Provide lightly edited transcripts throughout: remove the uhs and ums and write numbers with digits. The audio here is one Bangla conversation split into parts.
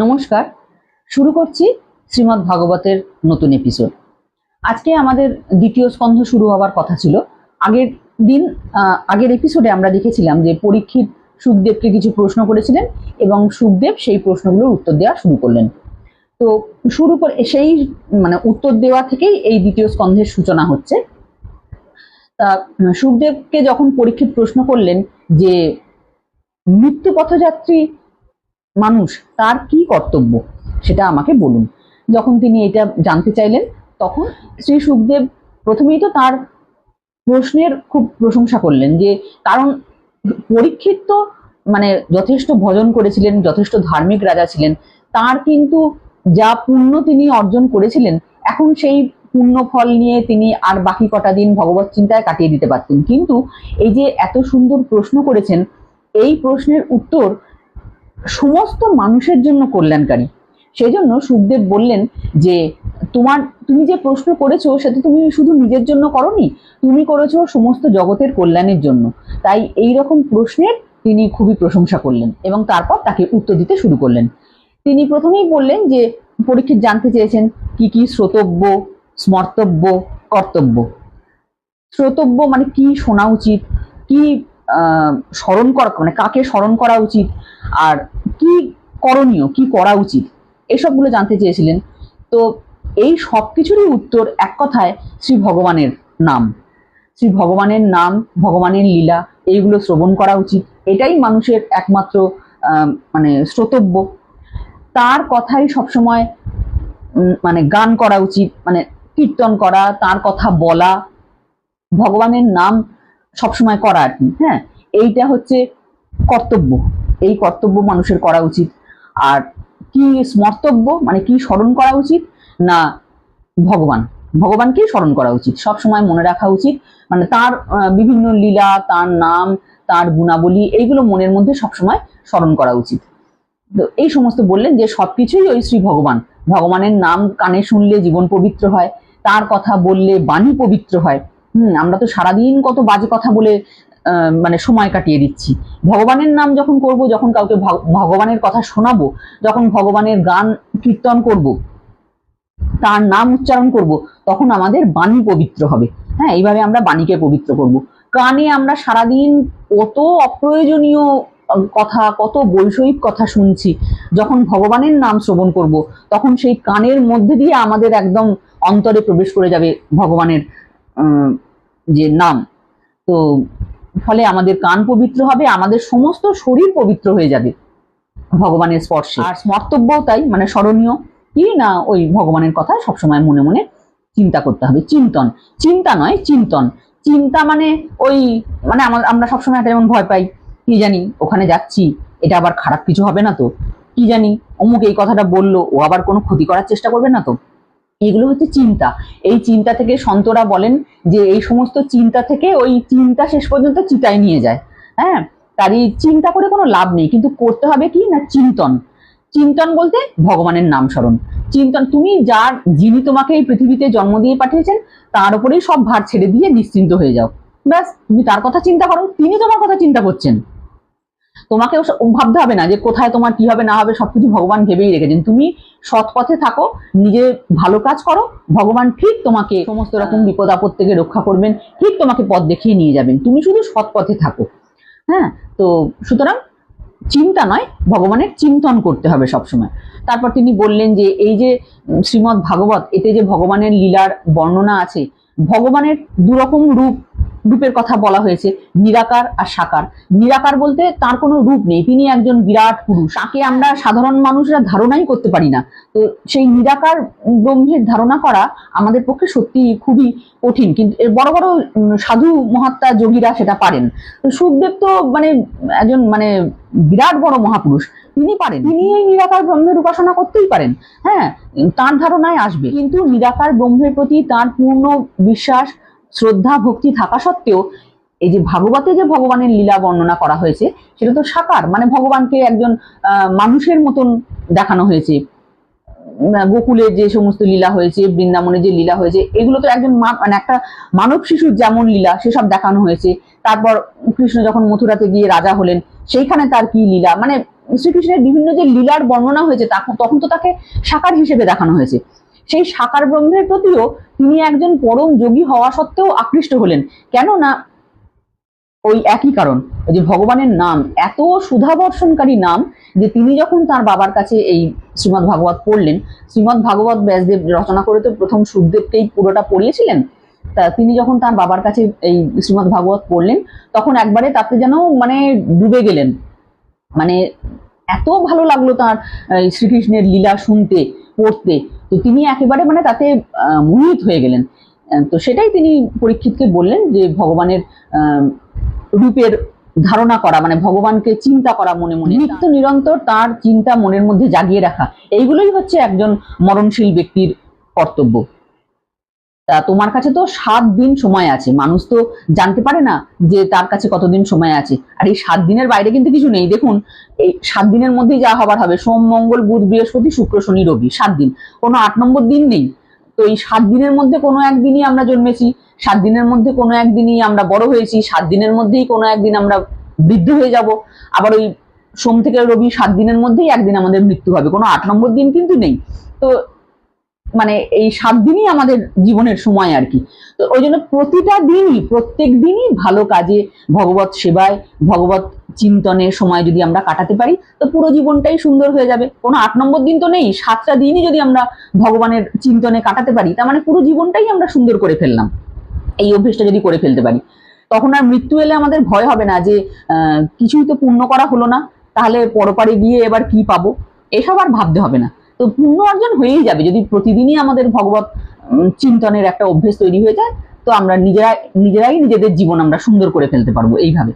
নমস্কার। শুরু করছি শ্রীমদ্ ভাগবতের নতুন এপিসোড। আজকে আমাদের দ্বিতীয় স্কন্ধ শুরু হওয়ার কথা ছিল। আগের এপিসোডে আমরা দেখেছিলাম যে পরীক্ষিত সুখদেবকে কিছু প্রশ্ন করেছিলেন এবং সুখদেব সেই প্রশ্নগুলোর উত্তর দেওয়া শুরু করলেন। তো শুরু করে সেই উত্তর দেওয়া থেকেই এই দ্বিতীয় স্কন্ধের সূচনা হচ্ছে। তা সুখদেবকে যখন পরীক্ষিত প্রশ্ন করলেন যে মৃত্যু পথযাত্রী মানুষ তার কি কর্তব্য সেটা আমাকে বলুন, যখন তিনি এটা জানতে চাইলেন তখন শ্রী সুখদেব প্রথমেই তো তার প্রশ্নের খুব প্রশংসা করলেন, যে কারণ পরীক্ষিত তো যথেষ্ট ভজন করেছিলেন, যথেষ্ট ধার্মিক রাজা ছিলেন, তার কিন্তু যা পুণ্য তিনি অর্জন করেছিলেন এখন সেই পুণ্য ফল নিয়ে তিনি আর বাকি কটা দিন ভগবত চিন্তায় কাটিয়ে দিতে পারতেন। কিন্তু এই যে এত সুন্দর প্রশ্ন করেছেন, এই প্রশ্নের উত্তর সমস্ত মানুষের জন্য কল্যাণকারী। সেজন্য সুখদেব বললেন যে তুমি যে প্রশ্ন করেছো সেটা তুমি শুধু নিজের জন্য করোনি, তুমি করেছো সমস্ত জগতের কল্যাণের জন্য। তাই এই রকম প্রশ্নের তিনি খুবই প্রশংসা করলেন এবং তারপর তাকে উত্তর দিতে শুরু করলেন। তিনি প্রথমেই বললেন যে পরীক্ষিত জানতে চেয়েছেন কি কি শ্রোতব্য, স্মর্তব্য, কর্তব্য। শ্রোতব্য মানে কি শোনা উচিত, কি স্মরণ করা কাকে স্মরণ করা উচিত, আর কি করণীয়, কি করা উচিত, এসবগুলো জানতে চেয়েছিলেন। তো এই সব কিছুরই উত্তর এক কথায় শ্রী ভগবানের নাম। শ্রী ভগবানের নাম, ভগবানের লীলা, এইগুলো শ্রবণ করা উচিত। এটাই মানুষের একমাত্র শ্রোতব্য। তার কথাই সবসময় গান করা উচিত, কীর্তন করা, তার কথা বলা, ভগবানের নাম সবসময় করা আর কি। হ্যাঁ, এইটা হচ্ছে কর্তব্য। এই কর্তব্য মানুষের করা উচিত। আর কি স্মর্তব্য কি স্মরণ করা উচিত না, ভগবানকেই স্মরণ করা উচিত, সব সময় মনে রাখা উচিত। তার বিভিন্ন লীলা, তার নাম, তার গুণাবলী, এইগুলো মনের মধ্যে সবসময় স্মরণ করা উচিত। তো এই সমস্ত বললেন যে সবকিছুই ওই শ্রী ভগবানের নাম কানে শুনলে জীবন পবিত্র হয়, তার কথা বললে বাণী পবিত্র হয়। আমরা তো সারাদিন কত বাজে কথা বলে সময় কাটিয়ে দিচ্ছি। ভগবানের নাম যখন করব, যখন কাউকে ভগবানের কথা শোনাবো, যখন ভগবানের গান কীর্তন করব, তার নাম উচ্চারণ করব, তখন আমাদের বাণী পবিত্র হবে। হ্যাঁ, এইভাবে আমরা বাণীকে পবিত্র করব। কানে আমরা সারাদিন কত অপ্রয়োজনীয় কথা, কত বৈষয়িক কথা শুনছি, যখন ভগবানের নাম শ্রবণ করব তখন সেই কানের মধ্যে দিয়ে আমাদের একদম অন্তরে প্রবেশ করে যাবে ভগবানের যে নাম। তো ফলে আমাদের কান পবিত্র হবে, আমাদের সমস্ত শরীর পবিত্র হয়ে যাবে ভগবানের স্পর্শে। আর স্মর্তব্যও তাই, স্মরণীয় কি না, ওই ভগবানের কথা সবসময় মনে মনে চিন্তা করতে হবে। চিন্তা নয়, চিন্তন। চিন্তা ওই আমরা সবসময় একটা যেমন ভয় পাই, কি জানি ওখানে যাচ্ছি এটা আবার খারাপ কিছু হবে না তো, কি জানি অমুক এই কথাটা বললো, ও আবার কোনো ক্ষতি করার চেষ্টা করবে না তো। এগুলো হচ্ছে চিন্তা। এই চিন্তা থেকে সন্তরা বলেন যে এই সমস্ত চিন্তা থেকে ওই চিন্তা শেষ পর্যন্ত চিতায় নিয়ে যায়। হ্যাঁ, তারই চিন্তা করে কোনো লাভ নেই, কিন্তু করতে হবে কি না চিন্তন। চিন্তন বলতে ভগবানের নাম স্মরণ। চিন্তন, তুমি যিনি তোমাকে এই পৃথিবীতে জন্ম দিয়ে পাঠিয়েছেন তার উপরেই সব ভার ছেড়ে দিয়ে নিশ্চিন্ত হয়ে যাও। ব্যাস, তুমি তার কথা চিন্তা করো, তিনি তোমার কথা চিন্তা করছেন। তোমাকে ভাবতে হবে না যে কোথায় তোমার কি হবে না হবে, সবকিছু ভগবান ভেবেই রেখেছেন। তুমি সৎ পথে থাকো, নিজে ভালো কাজ করো, ভগবান ঠিক তোমাকে সমস্ত রকম বিপদ আপদ থেকে রক্ষা করবেন, ঠিক তোমাকে পথ দেখিয়ে নিয়ে যাবেন। তুমি শুধু সৎ পথে থাকো। হ্যাঁ, তো সুতরাং চিন্তা নয়, ভগবানের চিন্তন করতে হবে সবসময়। তারপর তিনি বললেন যে এই যে শ্রীমদ্ ভাগবত, এতে যে ভগবানের লীলার বর্ণনা আছে, ভগবানের দুরকম রূপের কথা বলা হয়েছে, নিরাকার আর সাকার। নিরাকার বলতে তার কোনো রূপ নেই, তিনি একজন বিরাট পুরুষ, তাকে আমরা সাধারণ মানুষরা ধারণাই করতে পারি না। তো সেই নিরাকার ব্রহ্মের ধারণা করা আমাদের পক্ষে সত্যি খুবই কঠিন, কিন্তু বড় বড় সাধু মহাত্মা যোগীরা সেটা পারেন। তো সুখদেব তো একজন বিরাট বড় মহাপুরুষ, তিনি পারেন, তিনি এই নিরাকার ব্রহ্মের উপাসনা করতেই পারেন। হ্যাঁ, তার ধারণায় আসবে, কিন্তু নিরাকার ব্রহ্মের প্রতি তার পূর্ণ বিশ্বাস, শ্রদ্ধা, ভক্তি থাকা সত্ত্বেও এই যে ভাগবতে যে ভগবানের লীলা বর্ণনা করা হয়েছে সেটা তো সাকার, ভগবানকে একজন মানুষের মতন দেখানো হয়েছে। গোকুলে যে সমস্ত লীলা হয়েছে, বৃন্দাবনে যে লীলা হয়েছে, এগুলো তো একজন একটা মানব শিশুর যেমন লীলা সেসব দেখানো হয়েছে। তারপর কৃষ্ণ যখন মথুরাতে গিয়ে রাজা হলেন, সেইখানে তার কি লীলা, শ্রীকৃষ্ণের বিভিন্ন যে লীলার বর্ণনা হয়েছে তখন তো তাকে সাকার হিসেবে দেখানো হয়েছে। সেই সাকার ব্রহ্মের প্রতিও তিনি একজন পরম যোগী হওয়া সত্ত্বেও আকৃষ্ট হলেন। কেন না ওই একই কারণ, যে ভগবানের নাম এত সুধাবর্ষণকারী নাম, যে তিনি যখন তার বাবার কাছে এই শ্রীমদ্ ভাগবত পড়লেন, শ্রীমদ্ ভাগবত ব্যাসদেব রচনা করে তো প্রথম সুখদেবকেই পুরোটা পড়িয়েছিলেন। তা তিনি যখন তার বাবার কাছে এই শ্রীমদ্ ভাগবত পড়লেন, তখন একবারে তাতে যেন মানে ডুবে গেলেন। মানে এত ভালো লাগলো তার শ্রীকৃষ্ণের লীলা শুনতে পড়তে, তো তিনি একেবারে মানে তাতে মোহিত হয়ে গেলেন। তো সেটাই তিনি পরীক্ষিতকে বললেন যে ভগবানের রূপের ধারণা করা, মানে ভগবানকে চিন্তা করা মনে মনে, নিত্য নিরন্তর তার চিন্তা মনের মধ্যে জাগিয়ে রাখা, এইগুলোই হচ্ছে একজন মরণশীল ব্যক্তির কর্তব্য। তা তোমার কাছে তো 7 দিন সময় আছে, মানুষ তো জানতে পারে না যে তার কাছে কতদিন সময় আছে। আর এই 7 দিনের বাইরে কিন্তু কিছু নেই। দেখুন, এই 7 দিনের মধ্যেই যা হবার হবে, সোম মঙ্গল বুধ বৃহস্পতি শুক্র শনি রবি, 7 দিন, কোনো 8 নম্বর দিন নেই। তো এই 7 দিনের মধ্যে কোনো একদিনই আমরা জন্মেছি, 7 দিনের মধ্যে কোনো একদিনই আমরা বড় হয়েছি, 7 দিনের মধ্যেই কোনো একদিন আমরা বৃদ্ধ হয়ে যাব। আবার ওই সোম থেকে রবি 7 দিনের মধ্যেই একদিন আমাদের মৃত্যু হবে, কোনো 8 নম্বর দিন কিন্তু নেই। তো মানে এই 7 দিনই আমাদের জীবনের সময় আর কি। তো ওই জন্য প্রতিটা দিনই, প্রত্যেক দিনই ভালো কাজে, ভগবত সেবায়, ভগবত চিন্তনে সময় যদি আমরা কাটাতে পারি, তো পুরো জীবনটাই সুন্দর হয়ে যাবে। কোনো 8 নম্বর দিন তো নেই, 7টা দিনই যদি আমরা ভগবানের চিন্তনে কাটাতে পারি, তার মানে পুরো জীবনটাই আমরা সুন্দর করে ফেললাম। এই অভ্যেসটা যদি করে ফেলতে পারি, তখন আর মৃত্যু এলে আমাদের ভয় হবে না যে কিছুই তো পুণ্য করা হলো না, তাহলে পরপারে গিয়ে এবার কি পাবো, এসব আর ভাবতে হবে না। তো পুণ্য অর্জন হয়েই যাবে যদি প্রতিদিনই আমাদের ভগবত চিন্তনের একটা অভ্যেস তৈরি হয়ে যায়। তো আমরা নিজেরাই নিজেদের জীবন আমরা সুন্দর করে ফেলতে পারবো এইভাবে।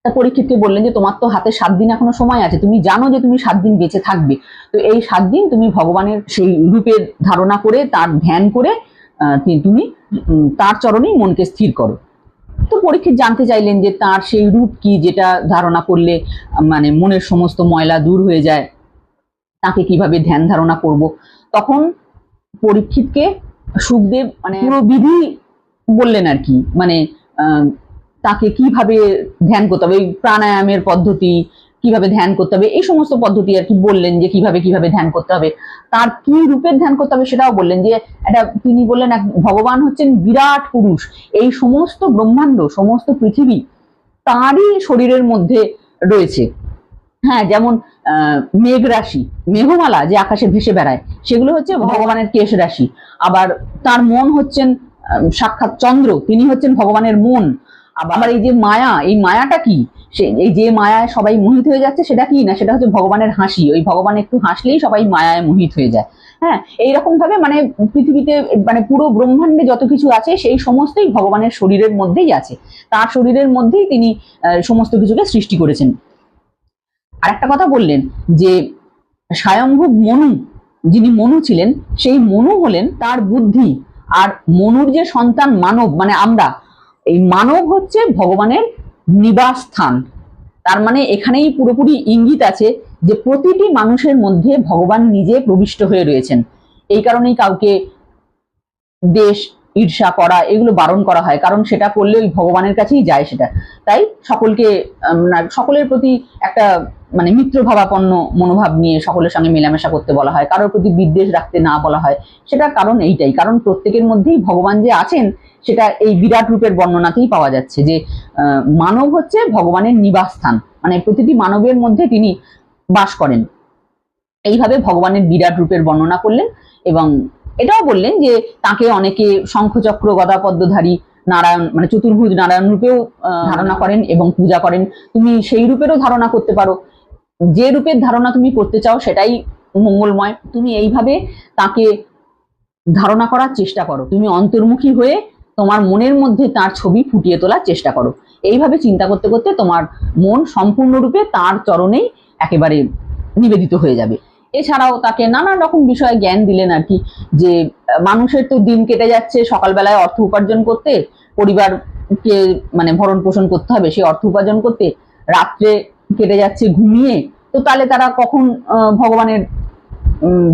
তা পরীক্ষিতকে বললেন যে তোমার তো হাতে 7 দিন এখনো সময় আছে, তুমি জানো যে তুমি 7 দিন বেঁচে থাকবে, তো এই 7 দিন তুমি ভগবানের সেই রূপের ধারণা করে, তার ধ্যান করে তুমি তার চরণেই মনকে স্থির করো। তো পরীক্ষিত জানতে চাইলেন যে তার সেই রূপ কি, যেটা ধারণা করলে মানে মনের সমস্ত ময়লা দূর হয়ে যায়, তাকে কিভাবে ধ্যান ধারণা করব। তখন পরীক্ষিতকে সুখদেব মানে পুরো বিধি বললেন আর কি, মানে তাকে কিভাবে ধ্যান করতে হবে, প্রাণায়ামের পদ্ধতি কিভাবে ধ্যান করতে হবে, এই সমস্ত পদ্ধতি আর কি বললেন, যে কিভাবে কিভাবে ধ্যান করতে হবে, তার কি রূপের ধ্যান করতে হবে সেটাও বললেন। যে এটা তিনি বললেন ভগবান হচ্ছেন বিরাট পুরুষ, এই সমস্ত ব্রহ্মাণ্ড, সমস্ত পৃথিবী তারই শরীরের মধ্যে রয়েছে। হ্যাঁ, যেমন মেঘ রাশি, মেঘমালা যে আকাশে ভেসে বেড়ায়, সেগুলো হচ্ছে ভগবানের কেশ রাশি। আবার তার মন হচ্ছেন সাক্ষাৎ চন্দ্র, তিনি হচ্ছেন ভগবানের মন। আবার এই যে মায়া, এই মায়াটা কি, এই যে মায়ায় সবাই মোহিত হয়ে যাচ্ছে, সেটা কি না, সেটা হচ্ছে ভগবানের হাসি। ওই ভগবান একটু হাসলেই সবাই মায়ায় মোহিত হয়ে যায়। হ্যাঁ, এইরকম ভাবে মানে পৃথিবীতে মানে পুরো ব্রহ্মাণ্ডে যত কিছু আছে সেই সমস্তই ভগবানের শরীরের মধ্যেই আছে, তার শরীরের মধ্যেই তিনি সমস্ত কিছুকে সৃষ্টি করেছেন। আর একটা কথা বললেন যে স্বয়ংভূ মনু, যিনি মনু ছিলেন, সেই মনু হলেন তার বুদ্ধি। আর মনুর যে সন্তান মানব, মানে আমরা, এই মানব হচ্ছে ভগবানের নিবাস স্থান। তার মানে এখানেই পুরোপুরি ইঙ্গিত আছে যে প্রতিটি মানুষের মধ্যে ভগবান নিজে প্রবিষ্ট হয়ে রয়েছেন। এই কারণেই কাউকে দেশ ঈর্ষা করা এগুলো বারণ করা হয়, কারণ সেটা করলে ওই ভগবানের কাছেই যায় সেটা। তাই সকলকে সকলের প্রতি একটা মানে মিত্রভাবাপন্ন মনোভাব নিয়ে সকলের সঙ্গে মেলামেশা করতে বলা হয়, কারোর প্রতি বিদ্বেষ রাখতে না বলা হয়। সেটার কারণ এইটাই, কারণ প্রত্যেকের মধ্যেই ভগবান যে আছেন সেটা এই বিরাট রূপের বর্ণনাতেই পাওয়া যাচ্ছে, যে মানব হচ্ছে ভগবানের নিবাস স্থান, মানে প্রতিটি মানবের মধ্যে তিনি বাস করেন। এইভাবে ভগবানের বিরাট রূপের বর্ণনা করলেন এবং এটাও বললেন যে তাকে অনেকে শঙ্খচক্র গদা পদ্মধারী নারায়ণ, মানে চতুর্ভুজ নারায়ণ রূপেও ধারণা করেন এবং পূজা করেন। তুমি সেই রূপেরও ধারণা করতে পারো, যে রূপের ধারণা তুমি করতে চাও সেটাই মঙ্গলময়। তুমি এইভাবে তাকে ধারণা করার চেষ্টা করো, তুমি অন্তর্মুখী হয়ে তোমার মনের মধ্যে তার ছবি ফুটিয়ে তোলার চেষ্টা করো। এইভাবে চিন্তা করতে করতে তোমার মন সম্পূর্ণরূপে তার চরণেই একেবারে নিবেদিত হয়ে যাবে। এছাড়াও তাকে নানান রকম বিষয়ে জ্ঞান দিলেন আর কি, যে মানুষের তো দিন কেটে যাচ্ছে সকালবেলায় অর্থ উপার্জন করতে, পরিবারকে মানে ভরণ পোষণ করতে হবে, সেই অর্থ উপার্জন করতে, রাত্রে কেটে যাচ্ছে ঘুমিয়ে, তো তাহলে তারা কখন ভগবানের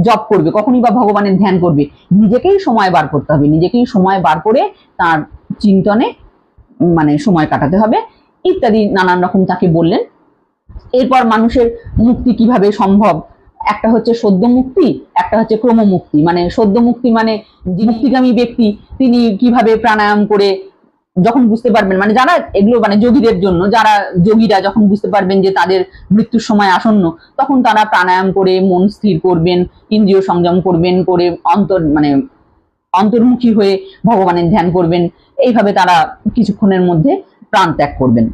জপ করবে, কখনই বা ভগবানের ধ্যান করবে? নিজেকেই সময় বার করতে হবে, নিজেকেই সময় বার করে তার চিন্তনে মানে সময় কাটাতে হবে ইত্যাদি নানান রকম তাকে বললেন। এরপর মানুষের মুক্তি কিভাবে সম্ভব, একটা হচ্ছে সদ্য মুক্তি, একটা হচ্ছে ক্রমমুক্তি। মানে সদ্য মুক্তি মানে মুক্তিগামী ব্যক্তি তিনি কিভাবে প্রাণায়াম করে যখন বুঝতে পারবেন, মানে যারা এগুলো মানে যোগীদের জন্য, যারা যোগীরা যখন বুঝতে পারবেন যে তাদের মৃত্যুর সময় আসন্ন, তখন তারা প্রাণায়াম করে মন স্থির করবেন, ইন্দ্রিয় সংযম করবেন, করে অন্তর্মুখী হয়ে ভগবানের ধ্যান করবেন। এইভাবে তারা কিছুক্ষণের মধ্যে প্রাণ ত্যাগ করবেন।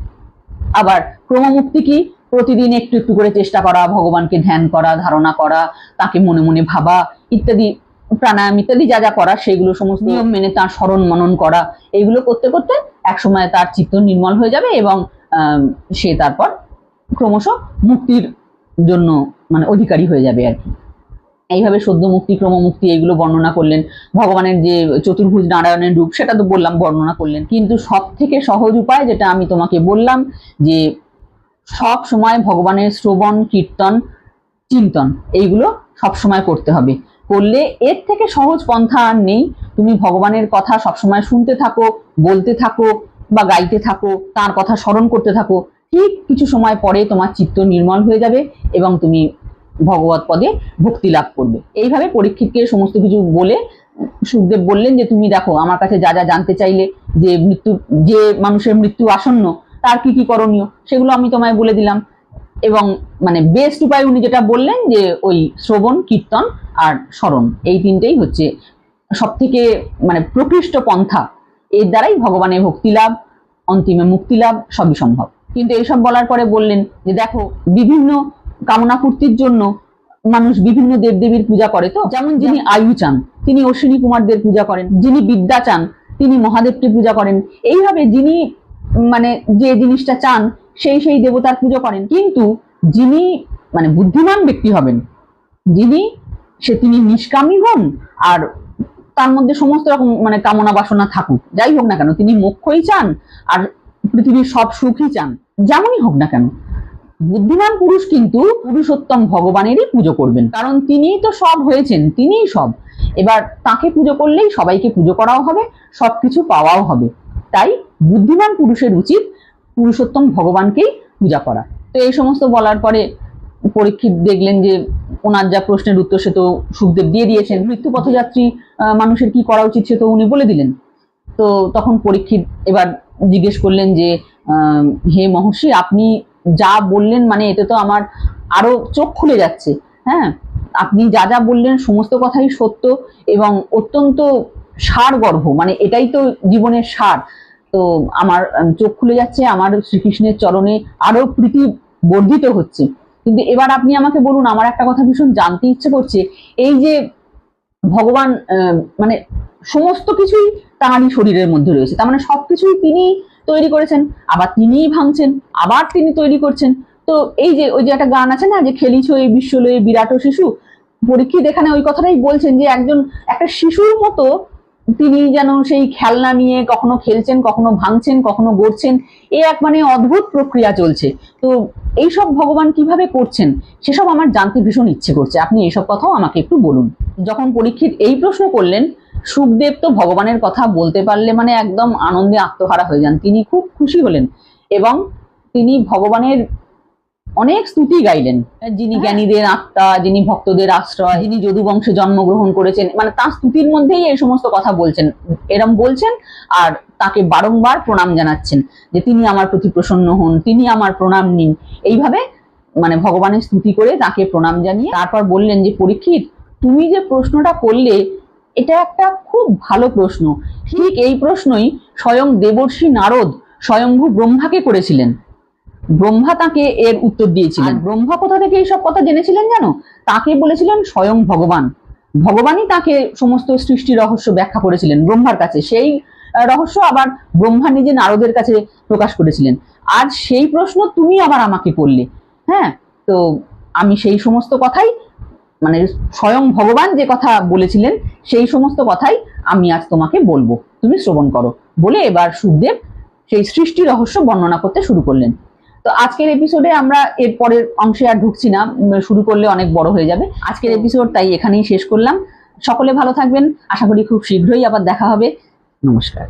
আবার ক্রমমুক্তি কি, প্রতিদিন একটু একটু করে চেষ্টা করা, ভগবানকে ধ্যান করা, ধারণা করা, তাকে মনে মনে ভাবা ইত্যাদি, প্রাণায়াম ইত্যাদি যা যা করা সেগুলো সমস্ত নিয়ম মেনে তার স্মরণ মনন করা। এইগুলো করতে করতে একসময় তার চিত্ত নির্মল হয়ে যাবে এবং সে তারপর ক্রমশ মুক্তির জন্য মানে অধিকারী হয়ে যাবে আর কি। এইভাবে সদ্য মুক্তি, ক্রমমুক্তি এইগুলো বর্ণনা করলেন। ভগবানের যে চতুর্ভুজ নারায়ণের রূপ সেটা তো বললাম, বর্ণনা করলেন। কিন্তু সব থেকে সহজ উপায় যেটা আমি তোমাকে বললাম, যে সব সময় ভগবানের শ্রবণ, কীর্তন, চিন্তন এইগুলো সব সময় করতে হবে। করলে এর থেকে সহজ পন্থা আর নেই। তুমি ভগবানের কথা সবসময় শুনতে থাকো, বলতে থাকো বা গাইতে থাকো, তার কথা স্মরণ করতে থাকো, ঠিক কিছু সময় পরে তোমার চিত্ত নির্মল হয়ে যাবে এবং তুমি ভগবত পদে ভক্তি লাভ করবে। এইভাবে পরীক্ষিতকে সমস্ত কিছু বলে সুখদেব বললেন যে তুমি দেখো আমার কাছে যা যা জানতে চাইলে, যে মানুষের মৃত্যু আসন্ন তার কি কি করণীয় সেগুলো আমি তোমায় বলে দিলাম। এবং মানে বেস্ট উপায় উনি যেটা বললেন যে ওই শ্রবণ, কীর্তন আর স্মরণ, এই তিনটেই হচ্ছে সব থেকে মানে প্রকৃষ্ট পন্থা। এর দ্বারাই ভগবানের ভক্তি লাভ, অন্তিমে মুক্তি লাভ সবই সম্ভব। কিন্তু এইসব বলার পরে বললেন যে দেখো বিভিন্ন কামনা পূর্তির জন্য মানুষ বিভিন্ন দেবদেবীর পূজা করে। তো যেমন যিনি আয়ু চান তিনি অশ্বিনী কুমারদের পূজা করেন, যিনি বিদ্যা চান তিনি মহাদেবকে পূজা করেন। এইভাবে যিনি মানে যে জিনিসটা চান সেই সেই দেবতার পুজো করেন। কিন্তু যিনি মানে বুদ্ধিমান ব্যক্তি হবেন, তিনি নিষ্কামী হন আর তার মধ্যে সমস্ত রকম মানে কামনা বাসনা থাকুক, যাই হোক না কেন, তিনি মোক্ষই চান আর পৃথিবীর সব সুখই চান, যেমনই হোক না কেন, বুদ্ধিমান পুরুষ কিন্তু পুরুষোত্তম ভগবানেরই পুজো করবেন, কারণ তিনিই তো সব হয়েছেন, তিনিই সব। এবার তাকে পুজো করলেই সবাইকে পুজো করাও হবে, সবকিছু পাওয়াও হবে। তাই বুদ্ধিমান পুরুষের উচিত পুরুষোত্তম ভগবানকেই পূজা করা। তো এই সমস্ত বলার পরে পরীক্ষিত দেখলেন যে ওনার যা প্রশ্নের উত্তর সে তো সুখদেব দিয়ে দিয়েছেন। মৃত্যু পথযাত্রী মানুষের কি করা উচিত সে তো উনি বলে দিলেন। তো তখন পরীক্ষিত এবার জিজ্ঞেস করলেন যে হে মহর্ষি, আপনি যা বললেন মানে এতে তো আমার আরো চোখ খুলে যাচ্ছে। হ্যাঁ, আপনি যা যা বললেন সমস্ত কথাই সত্য এবং অত্যন্ত সারগর্ভ, মানে এটাই তো জীবনের সার। তো আমার চোখ খুলে যাচ্ছে, আমার শ্রীকৃষ্ণের চরণে আরো প্রীতি বর্ধিত হচ্ছে। কিন্তু এবার আপনি আমাকে বলুন, আমার একটা কথা ভীষণ জানতে ইচ্ছে করছে, এই যে ভগবান মানে সমস্ত কিছুই তাঁরই শরীরের মধ্যে রয়েছে, তার মানে সবকিছুই তিনি তৈরি করেছেন, আবার তিনিই ভাঙছেন, আবার তিনি তৈরি করছেন। তো এই যে ওই যে একটা গান আছে না, যে খেলিছ এই বিশ্বলয়ে বিরাট শিশু, পরীক্ষিত এখানে ওই কথাটাই বলছেন যে একটা শিশুর মতো তিনি যেন সেই খেলনা নিয়ে কখনো খেলছেন, কখনো ভাঙছেন, কখনো গড়ছেন। এ এক মানে অদ্ভুত প্রক্রিয়া চলছে। তো এইসব ভগবান কিভাবে করছেন সেসব আমার জানতে ভীষণ ইচ্ছে করছে, আপনি এইসব কথাও আমাকে একটু বলুন। যখন পরীক্ষিত এই প্রশ্ন করলেন, সুখদেব তো ভগবানের কথা বলতে পারলে মানে একদম আনন্দে আত্মহারা হয়ে যান। তিনি খুব খুশি হলেন এবং তিনি ভগবানের অনেক স্তুতি গাইলেন। যিনি জ্ঞানীদের আত্মা, যিনি ভক্তদের আশ্রয়, যিনি যদু বংশে জন্মগ্রহণ করেছেন, মানে তার স্তুতির মধ্যেই এই সমস্ত কথা বলছেন, এরম বলছেন আর তাকে বারংবার প্রণাম জানাচ্ছেন যে তিনি আমার প্রতি প্রসন্ন হন, তিনি আমার প্রণাম নিন। এইভাবে মানে ভগবানের স্তুতি করে তাকে প্রণাম জানিয়ে তারপর বললেন যে পরীক্ষিত, তুমি যে প্রশ্নটা করলে এটা একটা খুব ভালো প্রশ্ন। ঠিক এই প্রশ্নই স্বয়ং দেবর্ষি নারদ স্বয়ংভূ ব্রহ্মাকে করেছিলেন। ব্রহ্মা তাকে এর উত্তর দিয়েছিলেন। ব্রহ্মা কোথা থেকে এইসব কথা জেনেছিলেন জানো? তাকে বলেছিলেন স্বয়ং ভগবান। ভগবানই তাকে সমস্ত সৃষ্টি রহস্য ব্যাখ্যা করেছিলেন ব্রহ্মার কাছে। সেই রহস্য আবার ব্রহ্মা নিজে নারদের কাছে প্রকাশ করেছিলেন। আর সেই প্রশ্ন তুমি আবার আমাকে করলে। হ্যাঁ, তো আমি সেই সমস্ত কথাই মানে স্বয়ং ভগবান যে কথা বলেছিলেন সেই সমস্ত কথাই আমি আজ তোমাকে বলবো, তুমি শ্রবণ করো বলে এবার সুখদেব সেই সৃষ্টি রহস্য বর্ণনা করতে শুরু করলেন। তো আজকের এপিসোডে আমরা এর পরের অংশে আর ঢুকছি না, শুরু করলে অনেক বড় হয়ে যাবে আজকের এপিসোড, তাই এখানেই শেষ করলাম। সকলে ভালো থাকবেন, আশা করি খুব শীঘ্রই আবার দেখা হবে। নমস্কার।